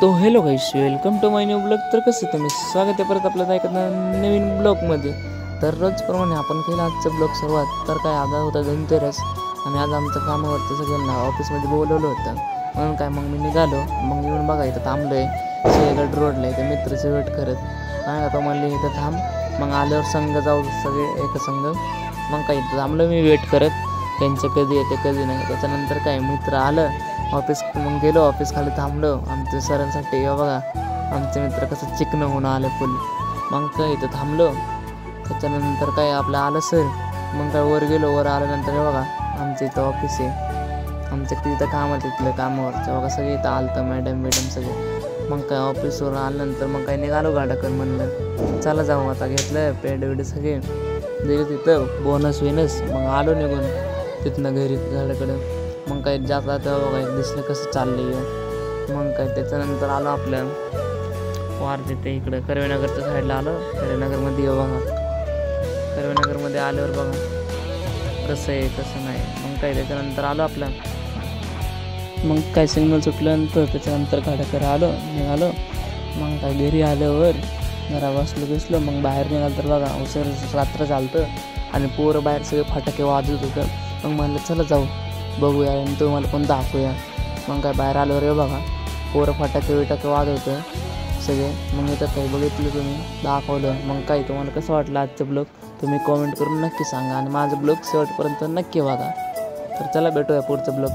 तो hello guys, welcome to my new blog. तर कसं तुम्ही स्वागत आहे परत आपल्या एका नवीन ब्लॉगमध्ये. तर रोजप्रमाणे आपण केलं आजचं ब्लॉग सुरुवात. तर काय आज होता धनतेरस आणि आज आमचं कामावरती सगळ्यांना ऑफिसमध्ये बोलवलं होतं म्हणून काय मग मी निघालो. मग येऊन बघा इथं थांबलो आहे शेगड रोडला आहे ते मित्राचं वेट करत. नाही का तो म्हणले इथं थांब, मग आल्यावर संघ जाऊ सगळे एक संघ. मग काय इथं थांबलो मी वेट करत त्यांचं कधी येते कधी नाही. त्याच्यानंतर काय मित्र आलं ऑफिस, मग गेलो ऑफिस खाली थांबलो आमच्या सरांसाठी. बघा आमचे मित्र कसं चिकनं होऊन आलं फुल. मग काय इथं थांबलो. त्याच्यानंतर काय आपलं आलं सर, मग काय वर गेलो. वर आल्यानंतर हे बघा आमचं इथं ऑफिस आहे, आमच्या तिथं काम आहे तिथलं कामावरचं. बघा सगळे इथं आलं तर मॅडम सगळे. मग काय ऑफिसवर आल्यानंतर मग काय निघालो गाडाकर म्हणलं चला जाऊ आता. घेतलं पेड वेड सगळे दिले तिथं बोनस विनस. मग आलो निघून तिथनं घरी गाड्याकडं. मग काय जाता बघा दिसलं कसं चाललं. मग काय त्याच्यानंतर आलो आपल्या वार तिथे इकडं कर्वेनगरच्या साईडला आलो. कर्वेनगरमध्ये येऊ बघा. कर्वेनगरमध्ये आल्यावर बघा कसं आहे कसं नाही. मग काय त्याच्यानंतर आलो आपल्या, मग काय सिग्नल सुटल्यानंतर त्याच्यानंतर गाड्याकडे आलो निघालो. मग काय घरी आल्यावर जरा बसलो. मग बाहेर निघालं तर बघा उसर रात्र चालतं आणि पोरं बाहेर सगळे फटाके वाजत होतं. मग म्हणलं चला जाऊ बघूया आणि तुम्हाला पण दाखवूया. मग काय बाहेर आल्यावर हे बघा पोरं फटाके वाजवतं सगळे. मग इथं काही बघितलं तुम्ही दाखवलं. मग काय तुम्हाला कसं वाटलं आजचं ब्लॉग तुम्ही कॉमेंट करून नक्की सांगा आणि माझं ब्लॉग शेवटपर्यंत नक्की बघा. तर चला भेटूया पुढचं ब्लॉग.